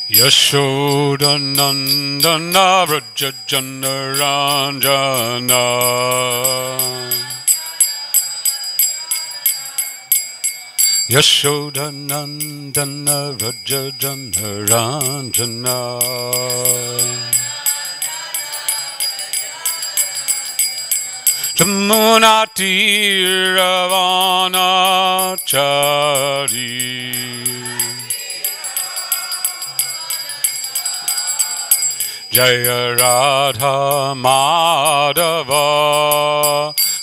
Yashodanandana Vraja Janaranjana Yashodanandana Vraja Janaranjana Jamunatiravana-chari Jaya Radha Madhava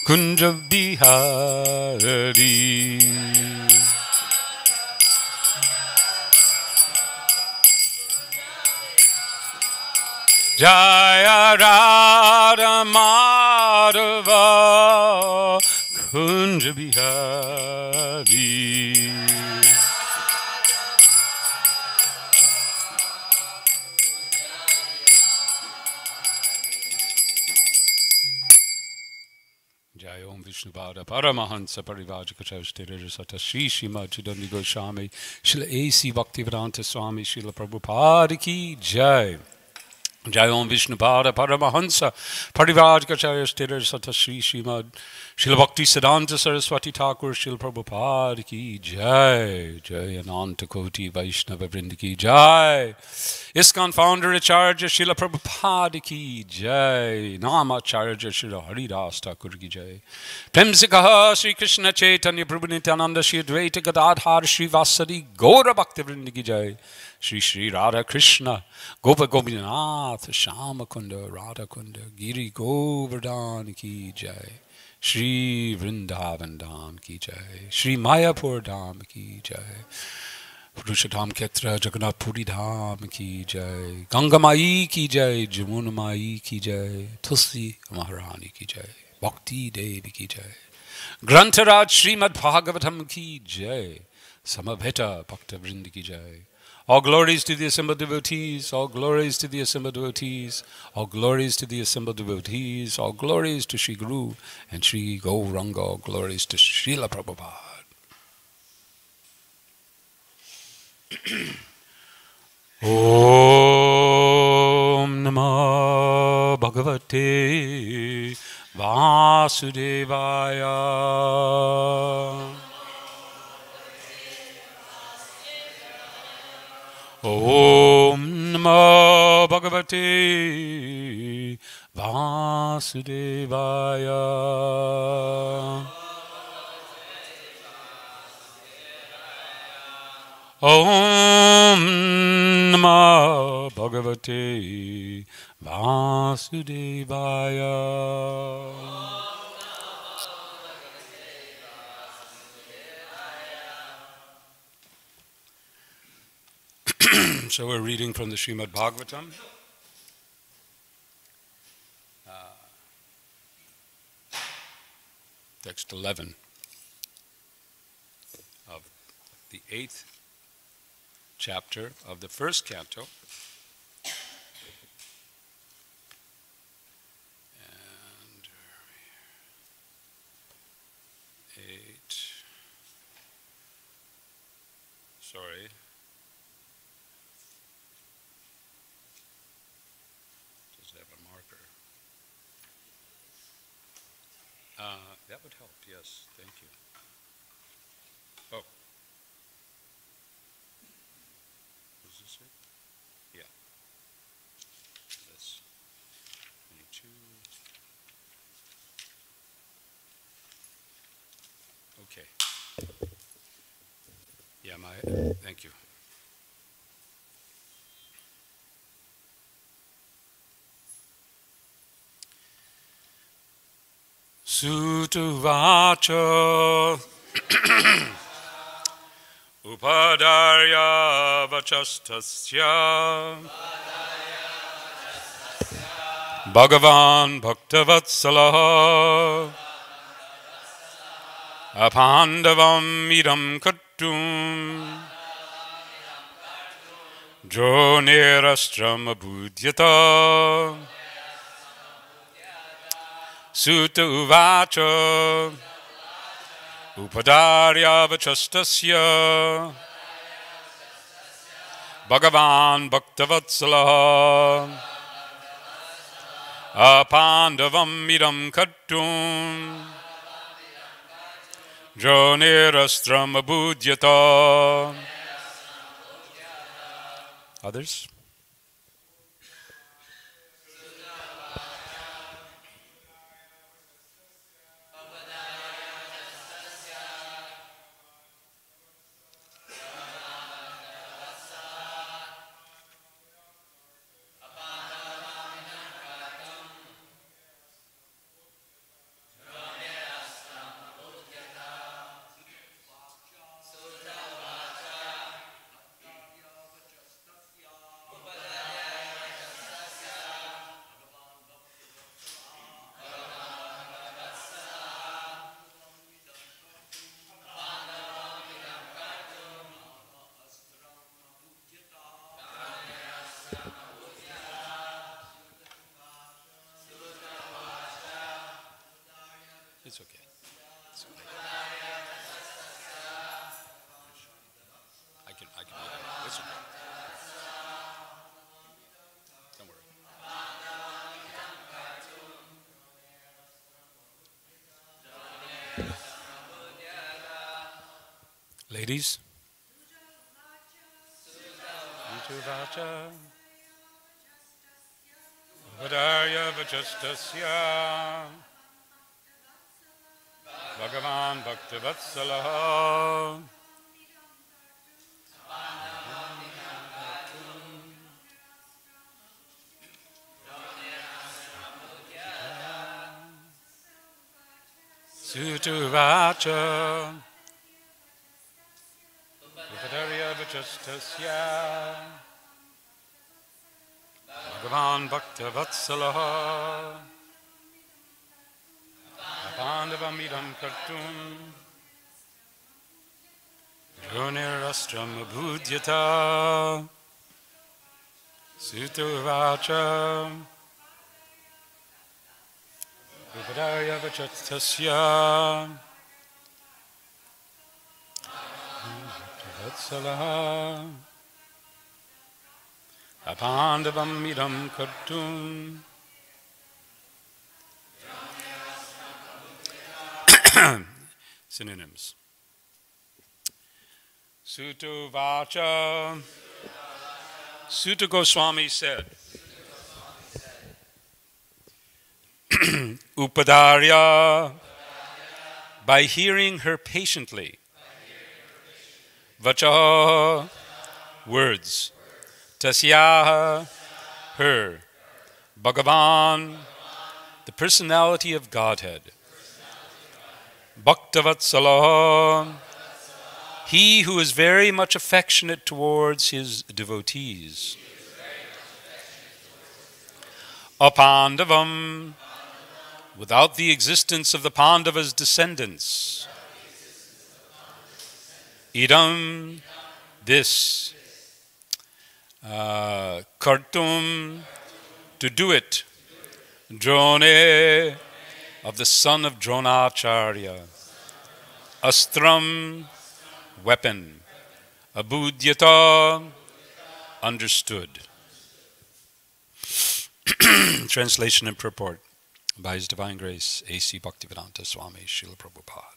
Kunja Bihari Jaya Radha Madhava Kunja Bihari Jai Om Vishnupada Paramahansa Parivajikacharastira Sata Shri Shrimad Chidandi Goswami Srila A.C. Bhaktivedanta Swami Srila Prabhupada Ki Jai Jai Om Vishnupada Paramahansa Parivajikacharastira Sata Shri Shrimad Srila Bhakti Siddhanta Saraswati Thakur Srila Prabhupada Ki Jai Jai Ananta Koti Vaishnava Vrinda Ki Jai ISKCON founder Acharya Srila Prabhupada Ki Jai Namacharya Srila Haridas Thakur Ki Jai Prem se kaha Shri Krishna Chaitanya Prabhu Nityananda Shri Advaita Gadadhar Shri Vasadi Gaura Bhakti Vrinda Ki Jai Shri Shri Radha Krishna Gopa Gopinath Shama Kunda Radha Kunda Giri Govardhan Ki Jai Shri Vrindavan Dham Ki Jai Shri Mayapur Dham Ki Jai Purushottam Kshetra Jagannath Puri Dham Ki Jai Ganga Mai Ki Jai Jamuna Mai Ki Jai Tulsi Maharani Ki Jai Bhakti Devi Ki Jai Grantaraj Srimad Bhagavatam Ki Jai Samaveta Bhakta Vrinda Ki Jai All glories to the assembled devotees, all glories to the assembled devotees, all glories to the assembled devotees, all glories to Sri Guru and Sri Gauranga, all glories to Srila Prabhupada. Om Namah Bhagavate Vasudevaya Om Namah Bhagavate Vasudevaya Om Namah Bhagavate Vasudevaya. So we're reading from the Srimad Bhagavatam. Text 11 of the 8th chapter of the first canto. And 8. Sorry. Does it have a marker? That would help, yes. Thank you. Oh. Is this it? Yeah. That's 22. Okay. Yeah, thank you. Sutuvacha Upadarya Vachastasya Bhagavan Bhaktavatsalaha Apandavam idam kattum Dronirastram abhudyata Sutta uvacha Upadarya vachastasya Bhagavan Bhaktavatsala Apandavam idam kattum Jonirastram abhudyata. Others? It's okay. It's okay. I can do that. It's okay. Don't worry. Ladies? Vacha Vadarya Vachastasya Bhagavan Bhaktavatsala Sutuvacha Vadarya Vachastasya Bhagavan Bhaktavatsala Pandavamidam kartum Jonirastram abhudyata Sutuvacha Upadaya vachastasya Vatsala Apandavamidam kartum. Synonyms. Sutta Vacha. Sutta Goswami said, Upadarya, by hearing her patiently. Vacha, words. Tasyaha, her. Bhagavan, the personality of Godhead. Bhaktavatsala, he who is very much affectionate towards his devotees. Apandavam, without the existence of the Pandavas' descendants. Idam, this. Kartum, to do it. Drone, of the son of Dronacharya. Astram, weapon. Abhudyata, understood. Translation and purport by His Divine Grace, A.C. Bhaktivedanta Swami Srila Prabhupada.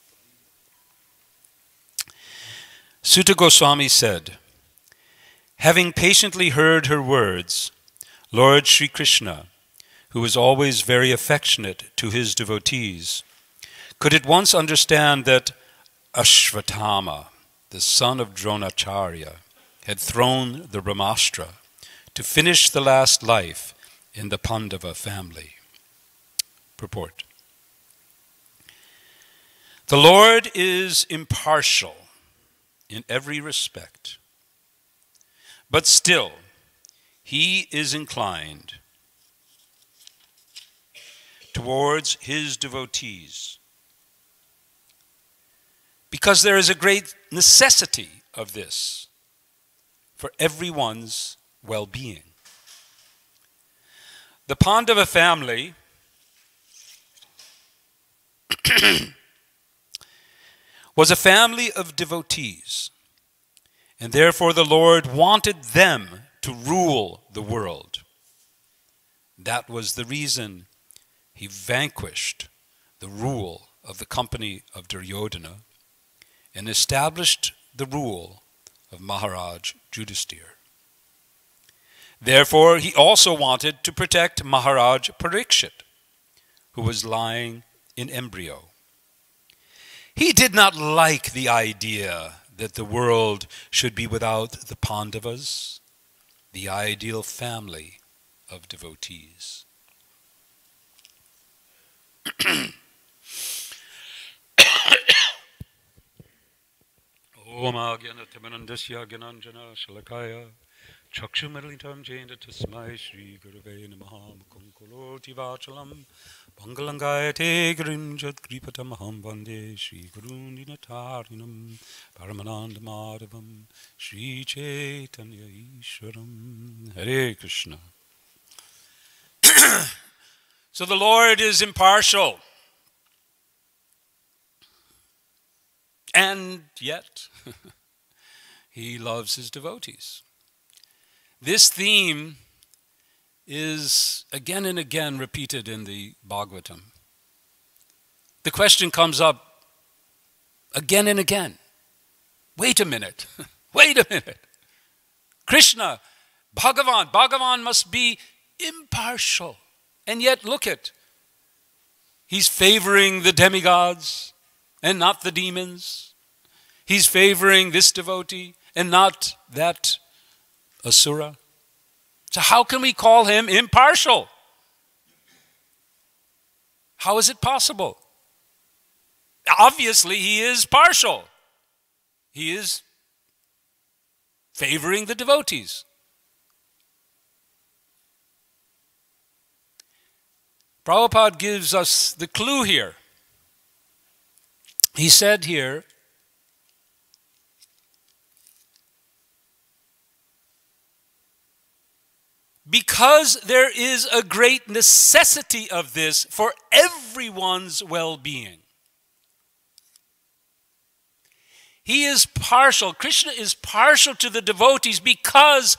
Sutta Goswami said, having patiently heard her words, Lord Sri Krishna, who is always very affectionate to his devotees, could at once understand that Ashvatthama, the son of Dronacharya, had thrown the Brahmastra to finish the last life in the Pandava family. Purport. The Lord is impartial in every respect, but still he is inclined towards his devotees, because there is a great necessity of this for everyone's well-being. The Pandava family was a family of devotees, and therefore the Lord wanted them to rule the world. That was the reason he vanquished the rule of the company of Duryodhana and established the rule of Maharaj Yudhisthira. Therefore, he also wanted to protect Maharaj Parikshit, who was lying in embryo. He did not like the idea that the world should be without the Pandavas, the ideal family of devotees. Om Agyana Timanandasya Gyananjana Shalakaya Chakshumalitam Jena Tasmai Shri Gurave Namaha Mukunkuloti Vachalam Bangalangayate Grimjat Gripatamaham Vande Shri Gurundinatarinam Paramananda Madhavam Shri Chaitanya Ishwaram. Hare Krishna. So the Lord is impartial. And yet, he loves his devotees. This theme is again and again repeated in the Bhagavatam. The question comes up again and again. Wait a minute. Wait a minute. Krishna, Bhagavan must be impartial. And yet, look it. He's favoring the demigods and not the demons. He's favoring this devotee and not that asura. So how can we call him impartial? How is it possible? Obviously, he is partial. He is favoring the devotees. Prabhupada gives us the clue here. He said here, because there is a great necessity of this for everyone's well-being. He is partial. Krishna is partial to the devotees because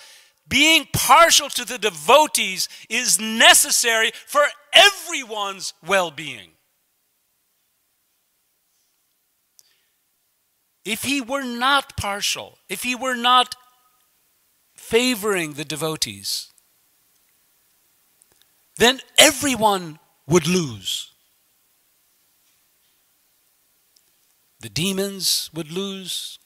being partial to the devotees is necessary for everyone's well-being. If he were not partial, if he were not favoring the devotees, then everyone would lose. The demons would lose.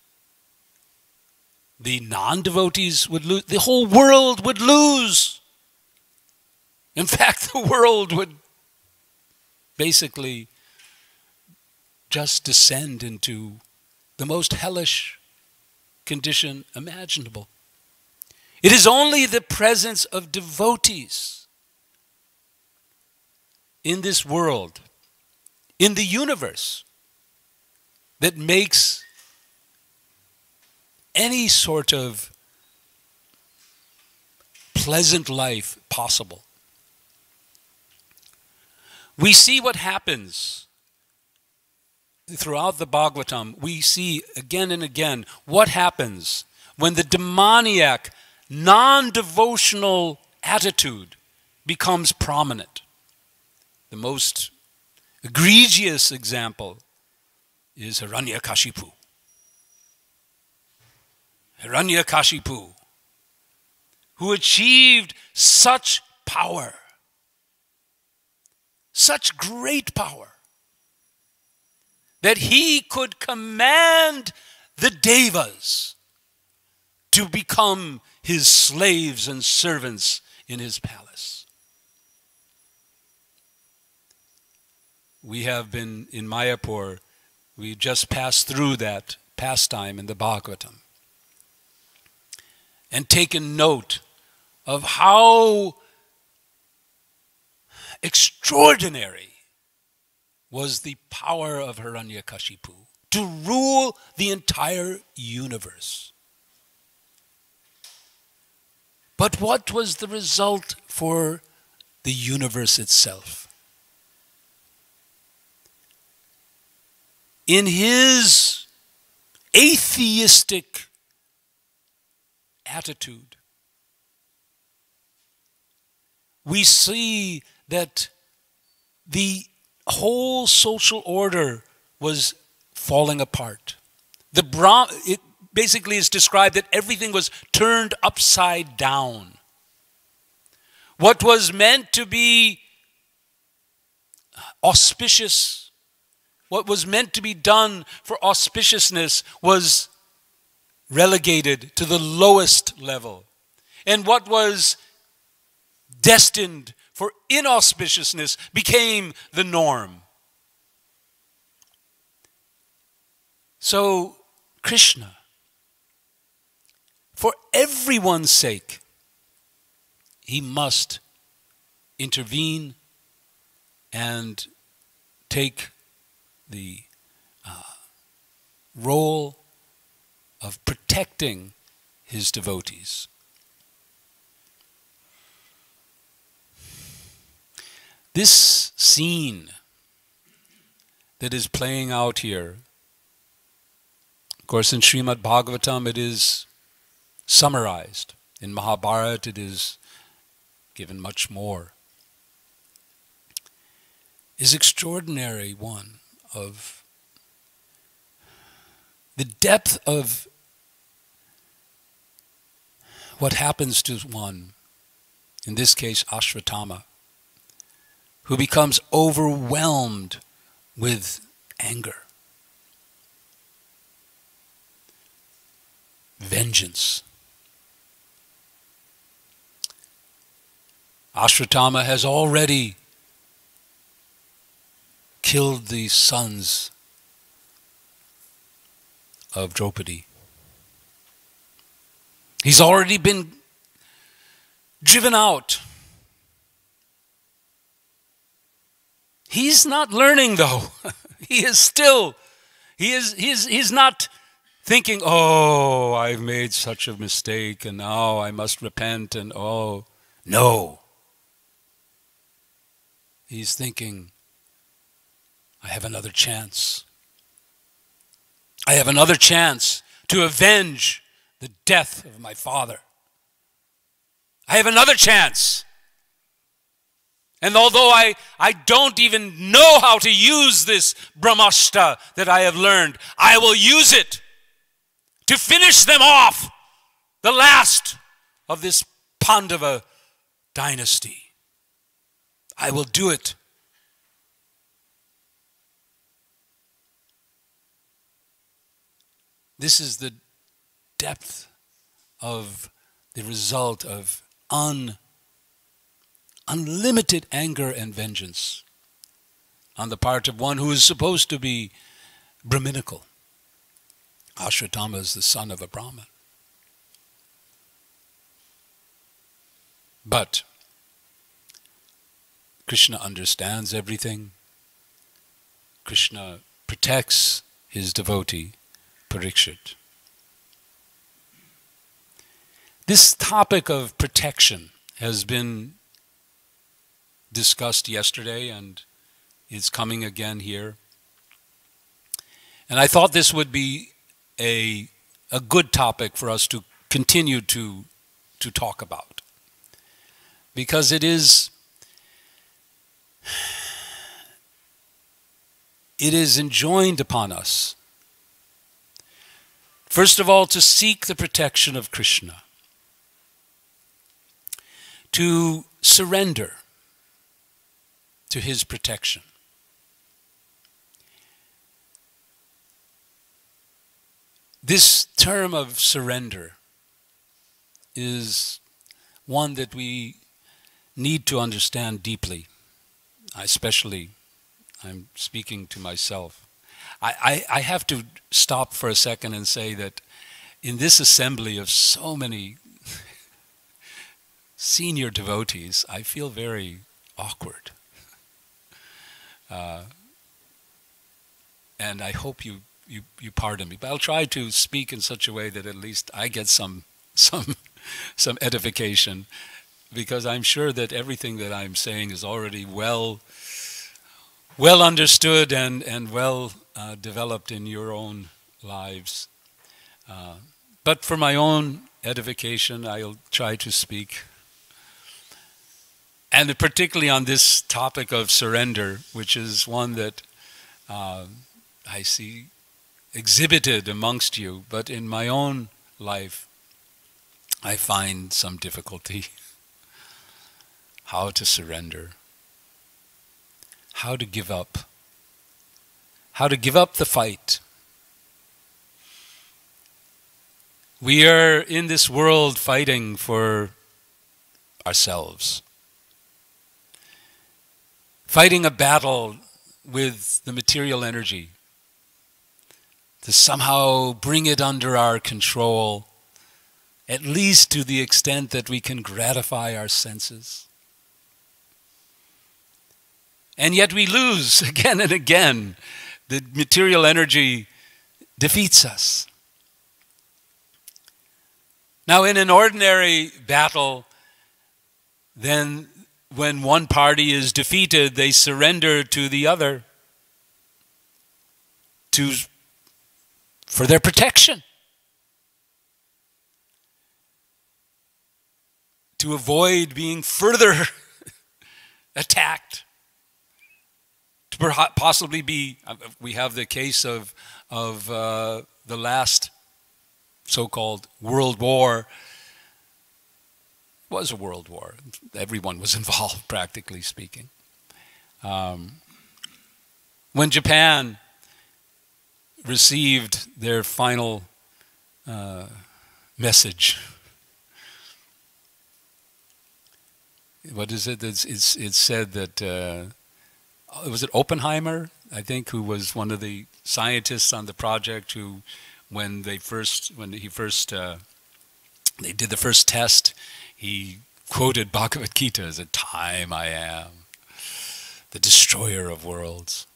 The non-devotees would lose. The whole world would lose. In fact, the world would basically just descend into the most hellish condition imaginable. It is only the presence of devotees in this world, in the universe, that makes any sort of pleasant life possible. We see what happens throughout the Bhagavatam. We see again and again what happens when the demoniac, non-devotional attitude becomes prominent. The most egregious example is Hiranyakashipu. Hiranyakashipu, who achieved such power, such great power, that he could command the devas to become his slaves and servants in his palace. We have been in Mayapur, we just passed through that pastime in the Bhagavatam and taken note of how extraordinary was the power of Hiranyakashipu to rule the entire universe. But what was the result for the universe itself? In his atheistic attitude, we see that the whole social order was falling apart. It basically is described that everything was turned upside down. What was meant to be auspicious, what was meant to be done for auspiciousness was relegated to the lowest level. And what was destined for inauspiciousness became the norm. So Krishna, for everyone's sake, he must intervene and take the role of protecting his devotees. This scene that is playing out here, of course in Srimad Bhagavatam it is summarized. In Mahabharata it is given much more. Is extraordinary one of the depth of what happens to one, in this case Ashvatthama, who becomes overwhelmed with anger, vengeance. Ashvatthama has already killed the sons of Draupadi. He's already been driven out. He's not learning though. He's not thinking, oh, I've made such a mistake and now I must repent and oh, no. He's thinking, I have another chance. I have another chance to avenge the death of my father. I have another chance. And although I don't even know how to use this Brahmashtra that I have learned, I will use it to finish them off, the last of this Pandava dynasty. I will do it. This is the depth of the result of unlimited anger and vengeance on the part of one who is supposed to be Brahminical. Ashvatthama is the son of a Brahmin. But Krishna understands everything. Krishna protects his devotee, Parikshit. This topic of protection has been discussed yesterday and is coming again here. And I thought this would be a good topic for us to continue to talk about. Because it is enjoined upon us, first of all, to seek the protection of Krishna, to surrender to his protection. This term of surrender is one that we need to understand deeply. Especially, I'm speaking to myself. I have to stop for a second and say that in this assembly of so many senior devotees, I feel very awkward. And I hope you pardon me. But I'll try to speak in such a way that at least I get some edification, because I'm sure that everything that I'm saying is already well understood and well developed in your own lives. But for my own edification, I'll try to speak. And particularly on this topic of surrender, which is one that I see exhibited amongst you, but in my own life, I find some difficulty. How to surrender. How to give up. How to give up the fight. We are in this world fighting for ourselves. Fighting a battle with the material energy to somehow bring it under our control, at least to the extent that we can gratify our senses. And yet we lose again and again. The material energy defeats us. Now, in an ordinary battle, then when one party is defeated, they surrender to the other for their protection, to avoid being further attacked, to possibly be. We have the case of the last so-called World War. It was a world war. Everyone was involved, practically speaking. When Japan received their final message, what is it? It's said that was it Oppenheimer, I think, who was one of the scientists on the project, who, when they did the first test, he quoted Bhagavad Gita as a time I am, the destroyer of worlds.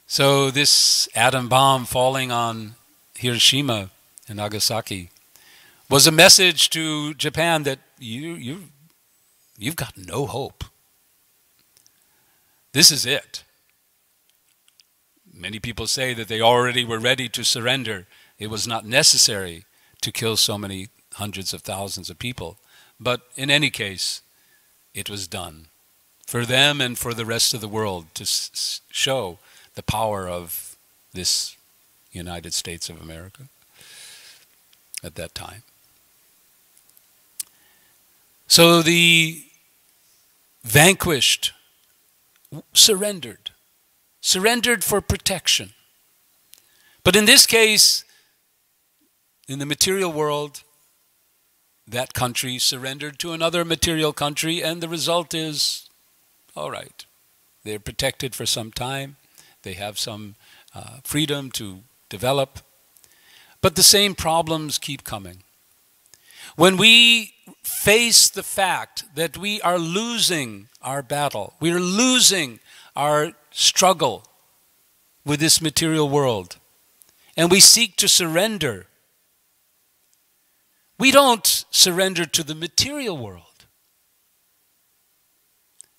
So this atom bomb falling on Hiroshima and Nagasaki was a message to Japan that you've got no hope. This is it. Many people say that they already were ready to surrender. It was not necessary to kill so many hundreds of thousands of people. But in any case, it was done for them and for the rest of the world to show the power of this United States of America at that time. So the vanquished surrendered for protection. But in this case, in the material world, that country surrendered to another material country, and the result is, all right, they're protected for some time, they have some freedom to develop, but the same problems keep coming. When we face the fact that we are losing our battle, we are losing our struggle with this material world, and we seek to surrender, we don't surrender to the material world.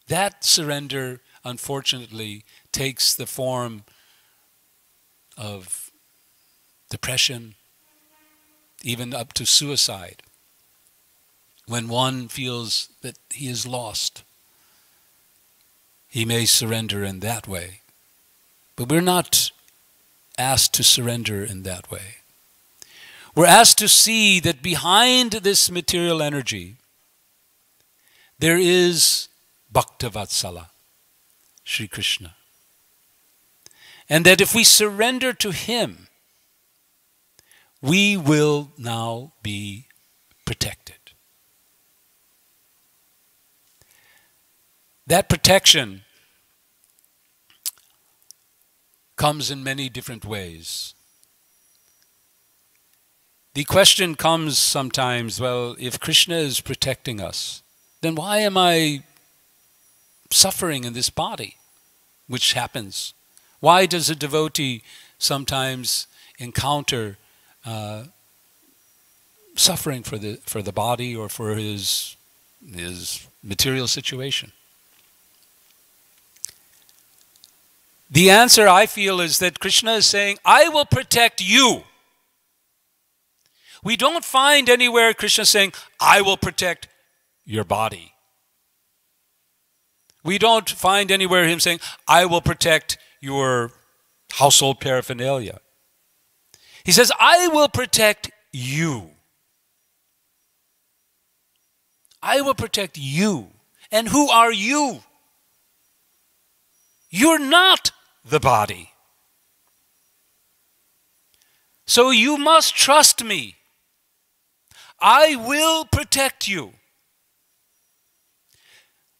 That surrender, unfortunately, takes the form of depression, even up to suicide, when one feels that he is lost. He may surrender in that way. But we're not asked to surrender in that way. We're asked to see that behind this material energy, there is Bhaktavatsala, Sri Krishna. And that if we surrender to him, we will now be protected. That protection comes in many different ways. The question comes sometimes, well, if Krishna is protecting us, then why am I suffering in this body? Which happens. Why does a devotee sometimes encounter suffering for the body or for his material situation? The answer, I feel, is that Krishna is saying, I will protect you. We don't find anywhere Krishna saying, I will protect your body. We don't find anywhere him saying, I will protect your household paraphernalia. He says, I will protect you. I will protect you. And who are you? You're not the body. So you must trust me. I will protect you.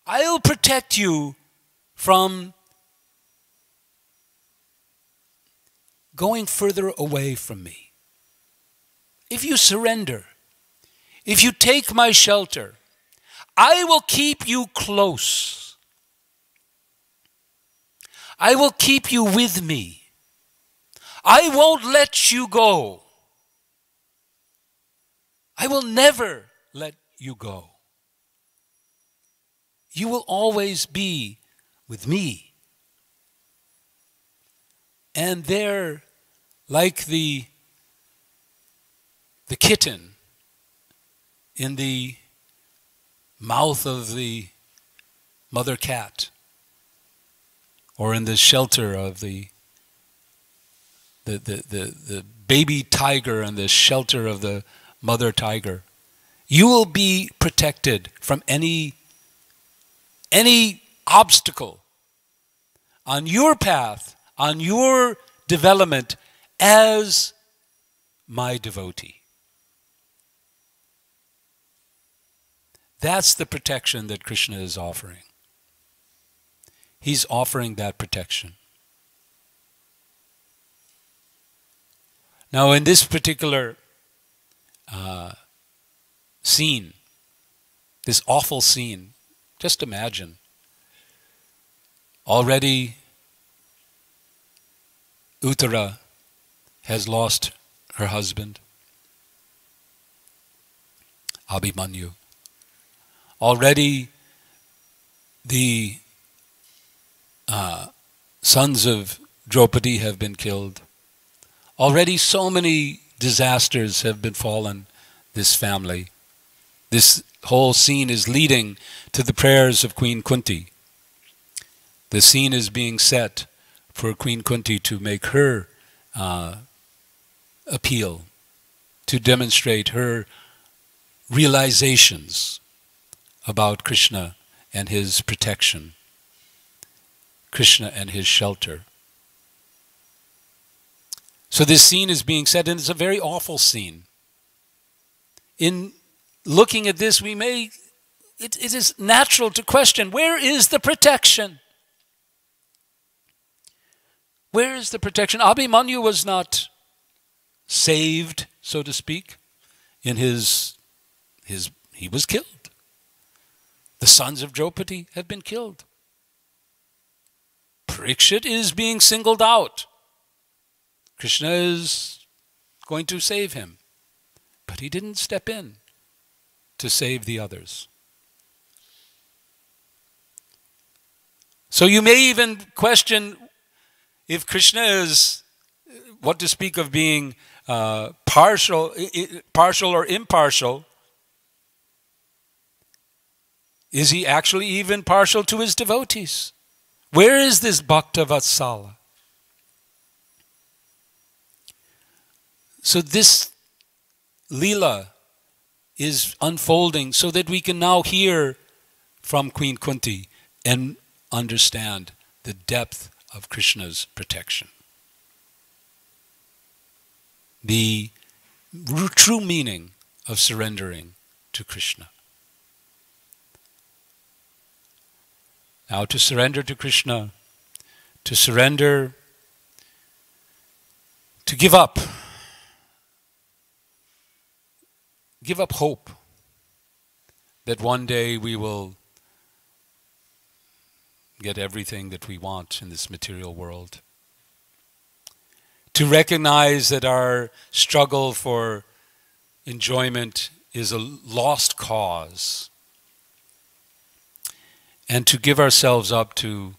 I'll protect you from going further away from me. If you surrender, if you take my shelter, I will keep you close. I will keep you with me. I won't let you go. I will never let you go. You will always be with me. And there, like the kitten in the mouth of the mother cat, or in the shelter of the baby tiger and the shelter of the mother tiger, you will be protected from any obstacle on your path, on your development as my devotee. That's the protection that Krishna is offering. He's offering that protection. Now, in this particular scene, this awful scene, just imagine, already Uttara has lost her husband, Abhimanyu. Already the sons of Draupadi have been killed. Already so many disasters have befallen this family. This whole scene is leading to the prayers of Queen Kunti. The scene is being set for Queen Kunti to make her appeal, to demonstrate her realizations about Krishna and his protection, Krishna and his shelter. So this scene is being set, and it's a very awful scene. In looking at this, it is natural to question, where is the protection? Where is the protection? Abhimanyu was not saved, so to speak, in he was killed. The sons of Draupadi have been killed. Parikshit is being singled out. Krishna is going to save him. But he didn't step in to save the others. So you may even question if Krishna is, what to speak of being partial or impartial. Is he actually even partial to his devotees? Where is this Bhakta Vatsala? So this Leela is unfolding so that we can now hear from Queen Kunti and understand the depth of Krishna's protection. The true meaning of surrendering to Krishna. Now, to surrender to Krishna, to surrender, to give up hope that one day we will get everything that we want in this material world. To recognize that our struggle for enjoyment is a lost cause. And to give ourselves up to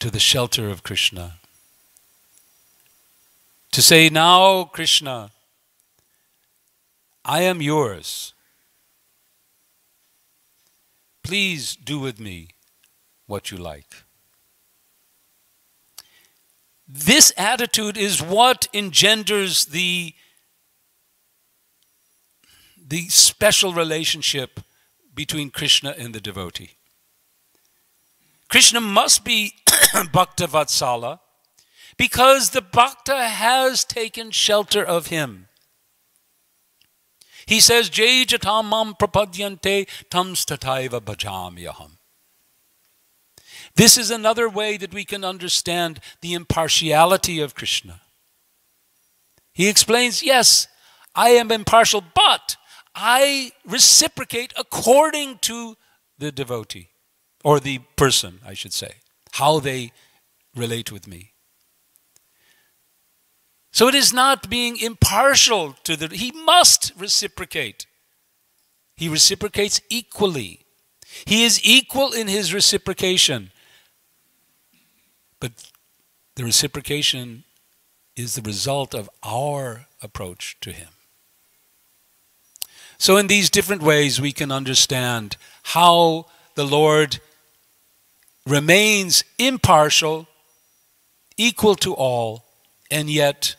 the shelter of Krishna. To say, now, Krishna, I am yours. Please do with me what you like. This attitude is what engenders the special relationship between Krishna and the devotee. Krishna must be Bhakta Vatsala because the Bhakta has taken shelter of him. He says, Jai jatam mam prapadyante tam stataiva bhajamyaham. This is another way that we can understand the impartiality of Krishna. He explains, yes, I am impartial, but I reciprocate according to the devotee, or the person, I should say, how they relate with me. So it is not being impartial to he must reciprocate. He reciprocates equally. He is equal in his reciprocation. But the reciprocation is the result of our approach to him. So in these different ways we can understand how the Lord remains impartial, equal to all, and yet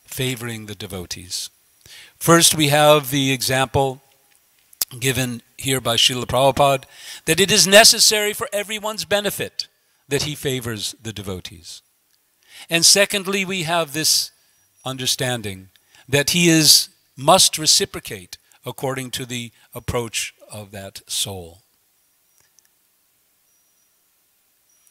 favoring the devotees. First, we have the example given here by Srila Prabhupada that it is necessary for everyone's benefit that he favors the devotees. And secondly, we have this understanding that he must reciprocate according to the approach of that soul.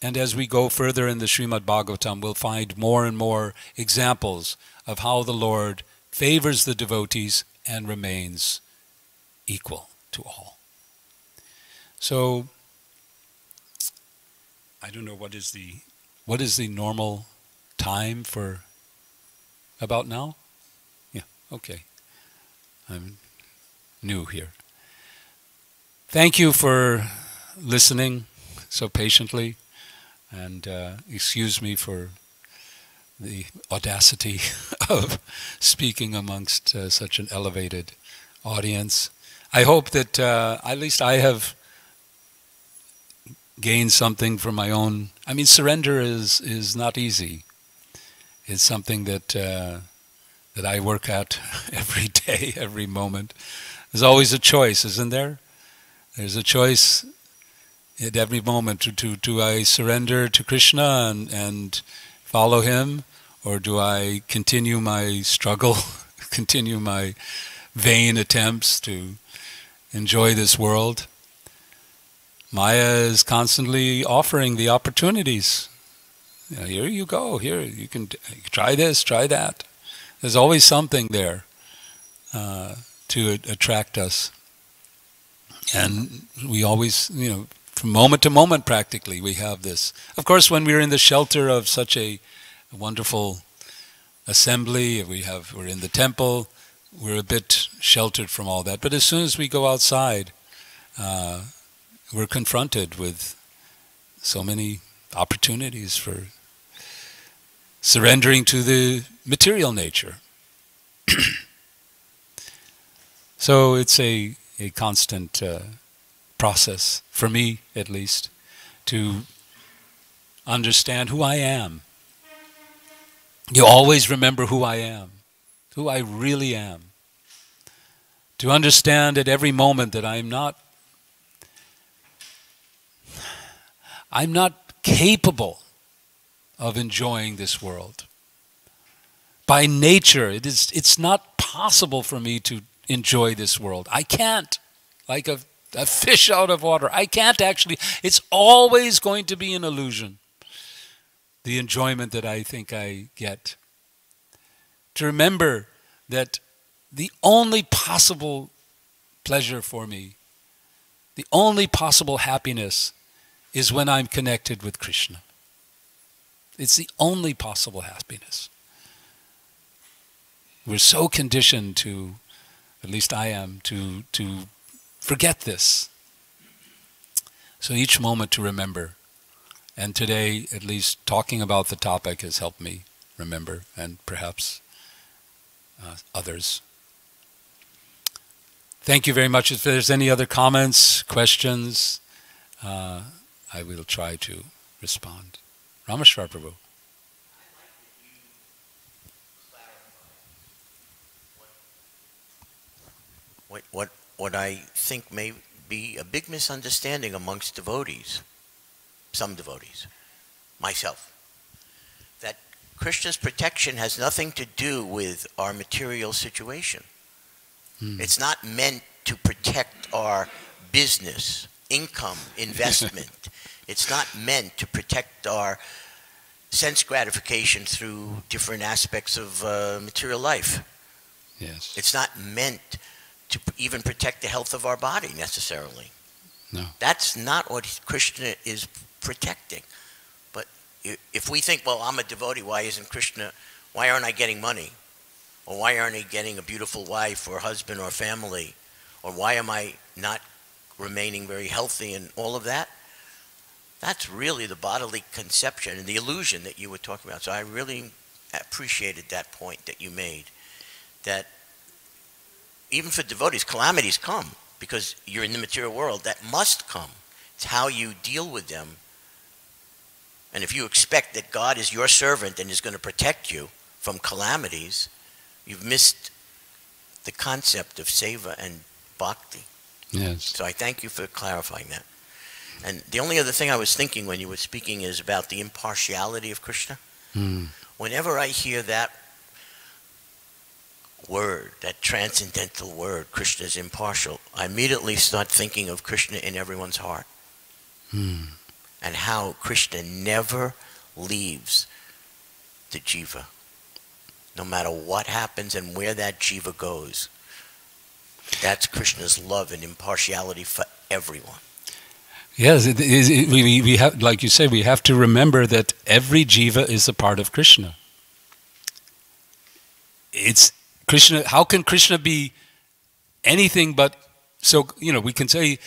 And as we go further in the Srimad Bhagavatam, we'll find more and more examples of how the Lord favors the devotees and remains equal to all. So, I don't know, what is the normal time for about now? Yeah, okay. I'm new here. Thank you for listening so patiently. And excuse me for the audacity of speaking amongst such an elevated audience. I hope that at least I have gained something from my own. I mean, surrender is not easy. It's something that I work at every day, every moment. There's always a choice, isn't there? There's a choice at every moment. Do I surrender to Krishna and follow him, or do I continue my struggle, continue my vain attempts to enjoy this world? Maya is constantly offering the opportunities. You know, here you go, here you can try this, try that. There's always something there to attract us. And we always, from moment to moment practically, we have this. Of course, when we're in the shelter of such a wonderful assembly, we're in the temple, we're a bit sheltered from all that. But as soon as we go outside, we're confronted with so many opportunities for surrendering to the material nature. So it's a constant process, for me at least, to understand who I am. You always remember who I am, who I really am. To understand at every moment that I'm not capable of enjoying this world. By nature, it's not possible for me to enjoy this world. I can't. Like a fish out of water. I can't actually. It's always going to be an illusion. The enjoyment that I think I get. To remember that the only possible pleasure for me, the only possible happiness is when I'm connected with Krishna. It's the only possible happiness. We're so conditioned to, at least I am, to forget this. So each moment to remember. And today, at least talking about the topic has helped me remember, and perhaps others. Thank you very much. If there's any other comments, questions, I will try to respond. Rameshwar Prabhu. What I think may be a big misunderstanding amongst devotees, some devotees, myself, that Krishna's protection has nothing to do with our material situation. It's not meant to protect our business, income, investment. It's not meant to protect our sense gratification through different aspects of material life. Yes. It's not meant to even protect the health of our body necessarily. No. That's not what Krishna is protecting. But if we think, well, I'm a devotee, why aren't I getting money? Or why aren't I getting a beautiful wife or husband or family? Or why am I not remaining very healthy and all of that? That's really the bodily conception and the illusion that you were talking about. So I really appreciated that point that you made, that even for devotees, calamities come because you're in the material world. That must come. It's how you deal with them. And if you expect that God is your servant and is going to protect you from calamities, you've missed the concept of seva and bhakti. Yes. So I thank you for clarifying that. And the only other thing I was thinking when you were speaking is about the impartiality of Krishna. Whenever I hear that word, that transcendental word, Krishna is impartial, I immediately start thinking of Krishna in everyone's heart. And how Krishna never leaves the jiva, no matter what happens and where that jiva goes. That's Krishna's love and impartiality for everyone. Yes, we have, like you say, we have to remember that every jiva is a part of Krishna. It's Krishna. How can Krishna be anything but? So we can say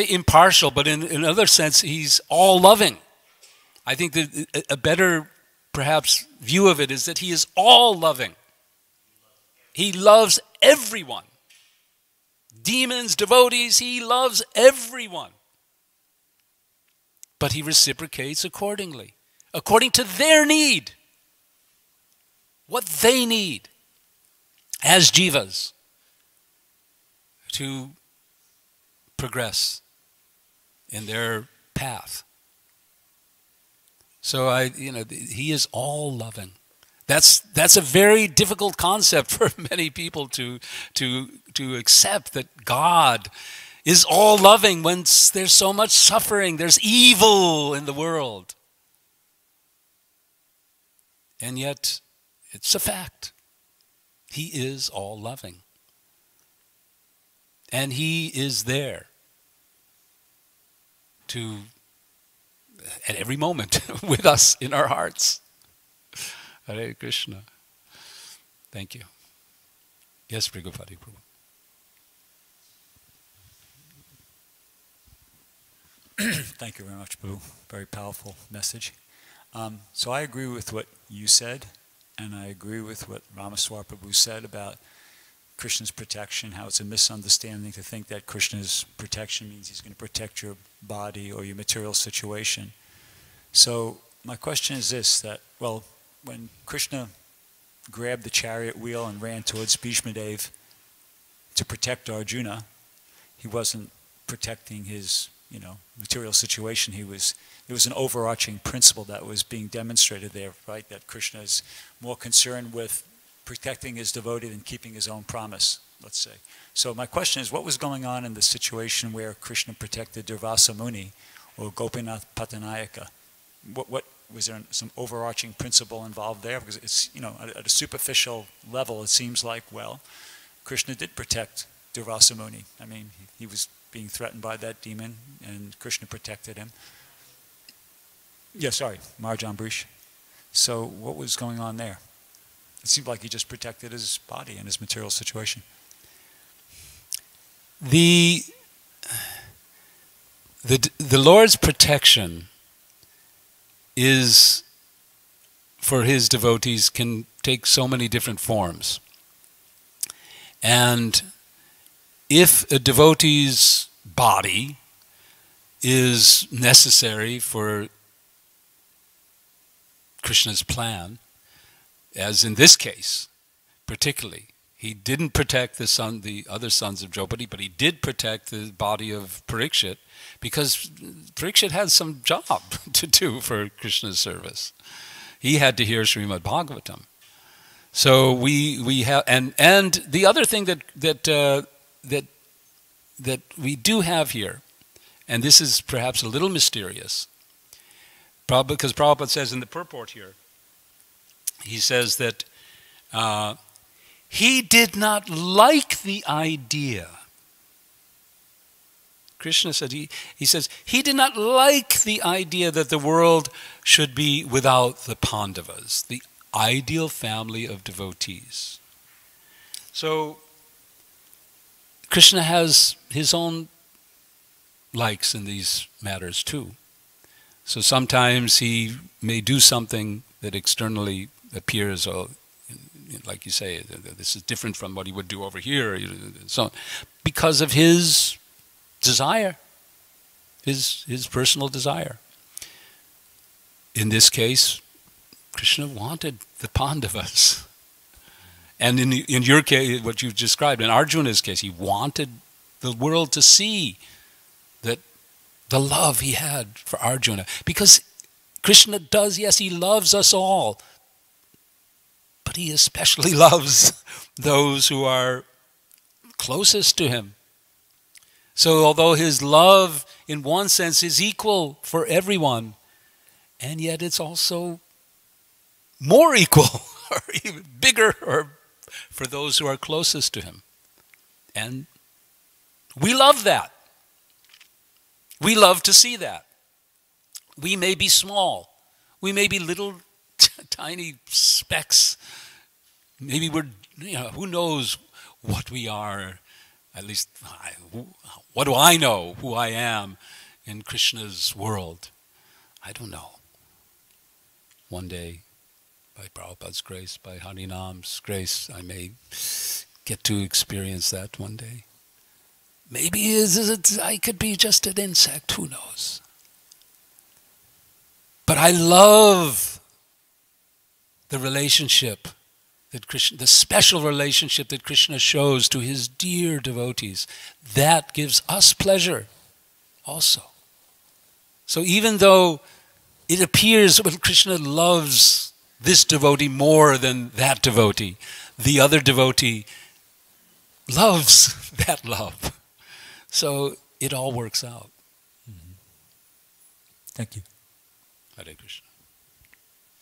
impartial, but in another sense, he's all loving. I think that a better, perhaps, view of it is that he is all loving. He loves everyone. Demons, devotees, he loves everyone. But he reciprocates accordingly, according to their need, what they need as jivas to progress in their path. So he is all loving. That's a very difficult concept for many people to accept, that God is all loving when there's so much suffering, there's evil in the world. And yet, it's a fact. He is all loving. And he is there at every moment with us in our hearts. Hare Krishna. Thank you. Yes, Prabhupada. Thank you very much, Prabhu. Very powerful message. So I agree with what you said, and I agree with what Rameshwar Prabhu said about Krishna's protection, how it's a misunderstanding to think that Krishna's protection means he's going to protect your body or your material situation. So my question is this, that, well, when Krishna grabbed the chariot wheel and ran towards Bhishmadev to protect Arjuna, he wasn't protecting his material situation. It was an overarching principle that was being demonstrated there, right? That Krishna is more concerned with protecting his devotee than keeping his own promise, let's say. So my question is, what was going on in the situation where Krishna protected Durvasa Muni or Gopinath Patanayaka? What was there some overarching principle involved there? Because it's, at a superficial level, it seems like, well, Krishna did protect Durvasa Muni. I mean, he was being threatened by that demon, and Krishna protected him. Marjan Brish. So what was going on there? It seemed like he just protected his body and his material situation. The Lord's protection is, for his devotees, can take so many different forms. And if a devotee's body is necessary for Krishna's plan, as in this case, particularly, he didn't protect the other sons of Draupadi, but he did protect the body of Parikshit, because Parikshit had some job to do for Krishna's service. He had to hear Srimad Bhagavatam. So we have, and the other thing that we do have here, and this is perhaps a little mysterious, because Prabhupada says in the purport here, he says that he did not like the idea. Krishna said, he says, he did not like the idea that the world should be without the Pandavas, the ideal family of devotees. So Krishna has his own likes in these matters too. So sometimes he may do something that externally appears, like you say, this is different from what he would do over here, so on, because of his desire, his personal desire. In this case, Krishna wanted the Pandavas. And in your case, what you've described, in Arjuna's case, he wanted the world to see that the love he had for Arjuna. Because Krishna does, yes, he loves us all, but he especially loves those who are closest to him. So although his love, in one sense, is equal for everyone, and yet it's also more equal, or even bigger, or for those who are closest to him. And we love that. We love to see that. We may be small. We may be little tiny specks. Maybe we're, who knows what we are, at least, what do I know who I am in Krishna's world? I don't know. One day, by Prabhupada's grace, by Harinam's grace, I may get to experience that one day. Maybe I could be just an insect, who knows? But I love the relationship that Krishna, the special relationship that Krishna shows to his dear devotees. That gives us pleasure also. So even though it appears when Krishna loves this devotee more than that devotee, the other devotee loves that love. So it all works out. Mm-hmm. Thank you. Hare Krishna.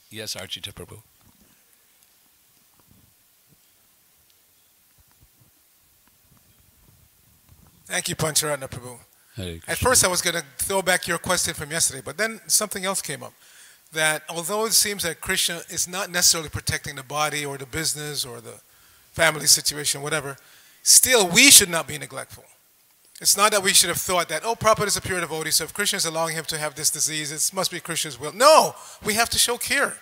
Yes, Archita Prabhu. Thank you, Panca-ratna Prabhu. Hare Krishna. At first I was going to throw back your question from yesterday, but then something else came up. That although it seems that Krishna is not necessarily protecting the body or the business or the family situation, whatever, still we should not be neglectful. It's not that we should have thought that, oh, Prabhupada is a pure devotee, so if Krishna is allowing him to have this disease, it must be Krishna's will. No, we have to show care.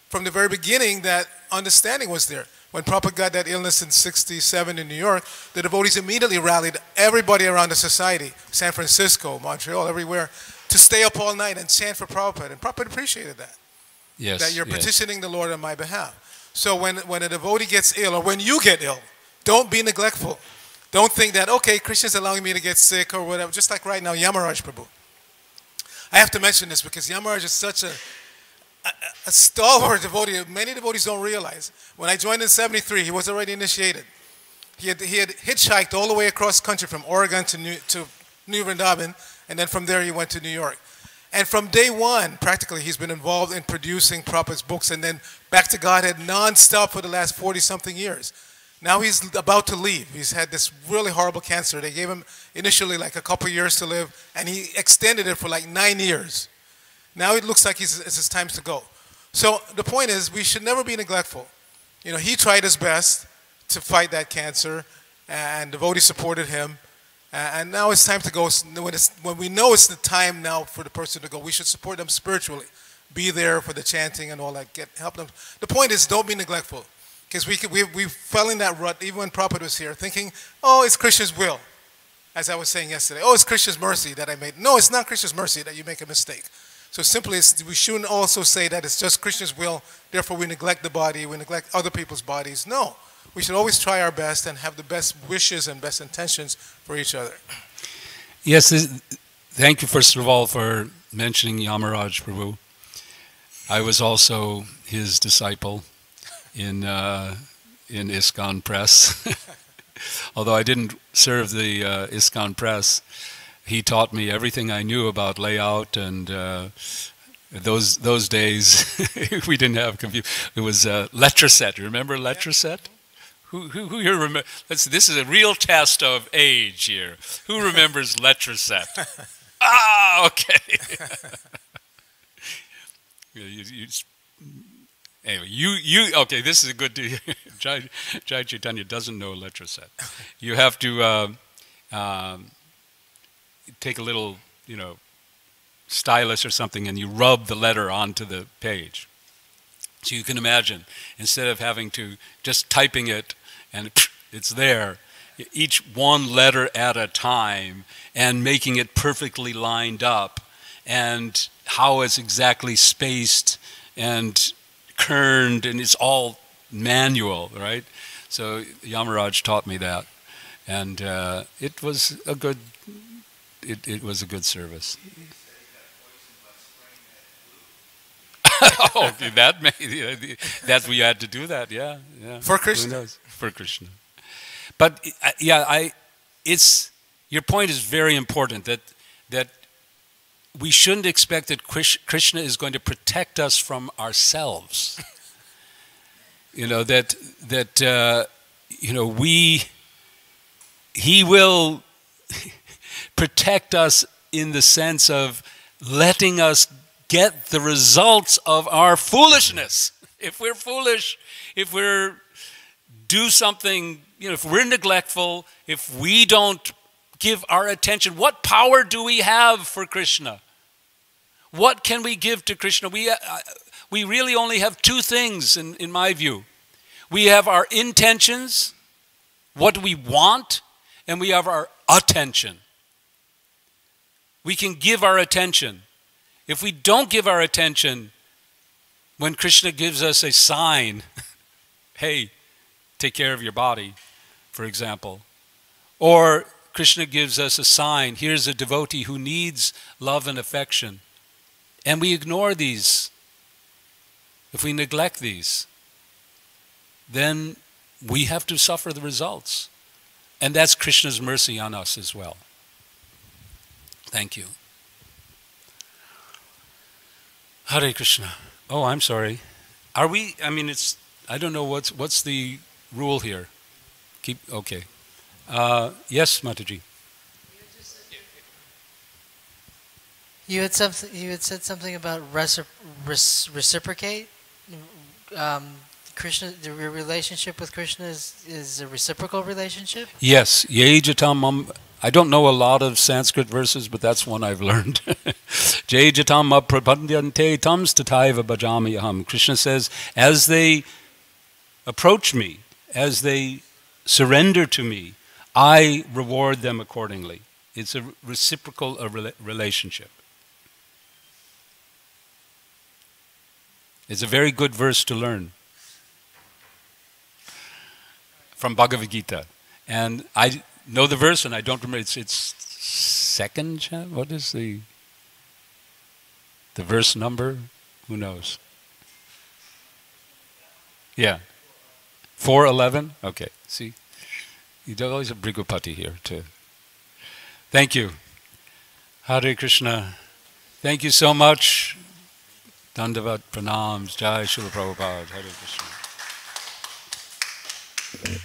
From the very beginning, that understanding was there. When Prabhupada got that illness in '67 in New York, the devotees immediately rallied everybody around the society, San Francisco, Montreal, everywhere, to stay up all night and chant for Prabhupada. And Prabhupada appreciated that. Yes, that you're petitioning the Lord on my behalf. So when a devotee gets ill, or when you get ill, don't be neglectful. Don't think that, okay, Krishna's allowing me to get sick or whatever. Just like right now, Yamaraj Prabhu. I have to mention this because Yamaraj is such a stalwart devotee. Many devotees don't realize. When I joined in '73, he was already initiated. He had hitchhiked all the way across country from Oregon to New Vrindavan, and then from there he went to New York. And from day one, practically, he's been involved in producing Prabhupada's books and then back to Godhead non-stop for the last 40-something years. Now he's about to leave. He's had this really horrible cancer. They gave him initially like a couple years to live, and he extended it for like 9 years. Now it looks like it's his time to go. So the point is, we should never be neglectful. He tried his best to fight that cancer, and devotees supported him. And now it's time to go. When we know it's the time now for the person to go, we should support them spiritually. Be there for the chanting and all that. Help them. The point is, don't be neglectful. Because we fell in that rut even when Prabhupada was here, thinking, oh, it's Krishna's will. As I was saying yesterday, oh, it's Krishna's mercy that I made. No, it's not Krishna's mercy that you make a mistake. So simply, we shouldn't also say that it's just Krishna's will, therefore we neglect the body, we neglect other people's bodies. No, we should always try our best and have the best wishes and best intentions for each other. Yes, thank you first of all for mentioning Yamaraj Prabhu. I was also his disciple in ISKCON Press. Although I didn't serve the ISKCON Press, he taught me everything I knew about layout, and those days we didn't have computer. It was Letraset. You remember Letraset? Who here remember? This is a real test of age here. Who remembers Letraset? Ah, okay. Anyway, okay, this is a good deal. Jai Chaitanya doesn't know Letraset. You have to take a little, stylus or something, and you rub the letter onto the page. So you can imagine, instead of having to just typing it and it's there, each one letter at a time and making it perfectly lined up and how it's exactly spaced and kerned, and it's all manual, right? So Yamaraj taught me that, and it was a good service. Oh, that we had to do that, yeah. For Krishna. Who knows? For Krishna. But your point is very important, that we shouldn't expect that Krishna is going to protect us from ourselves. He will protect us in the sense of letting us get the results of our foolishness. If we're foolish, if we're do something, if we're neglectful, if we don't give our attention, what power do we have for Krishna? What can we give to Krishna? We really only have two things in my view. We have our intentions, what we want, and we have our attention. We can give our attention. If we don't give our attention, when Krishna gives us a sign, hey, take care of your body, for example, or Krishna gives us a sign, here's a devotee who needs love and affection, and we ignore these, if we neglect these, then we have to suffer the results. And that's Krishna's mercy on us as well. Thank you. Hare Krishna. Oh, I'm sorry. Are we, I don't know what's the rule here. Okay. Yes, Mataji. You had said something about reciprocate. Krishna, the relationship with Krishna is a reciprocal relationship. Yes, Ye Jatam. I don't know a lot of Sanskrit verses, but that's one I've learned. Jai Jatam prapadyante tams tataiva bhajami aham. Krishna says, as they approach me, as they surrender to me, I reward them accordingly. It's a reciprocal relationship. It's a very good verse to learn from Bhagavad Gita. And I know the verse and I don't remember, it's second chapter? What is the verse number? Who knows? Yeah. 4:11? Okay, see? You don't always have Brigupati here too. Thank you. Hare Krishna. Thank you so much. Dandavat Pranams. Jai Srila Prabhupada. Hare Krishna. Okay.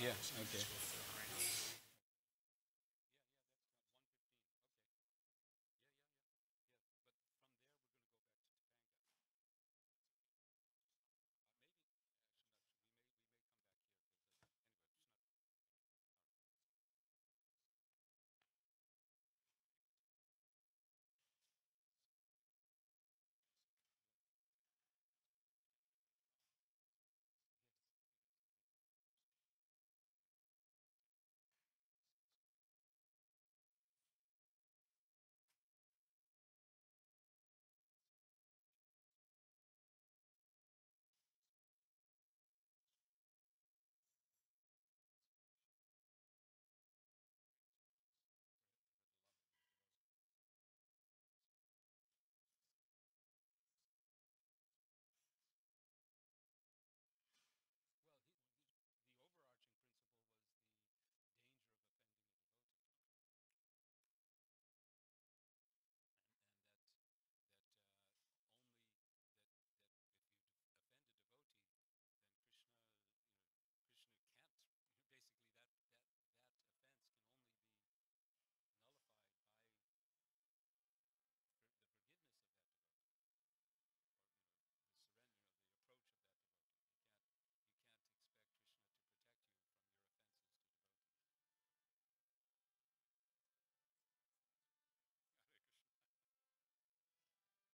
Yeah, okay.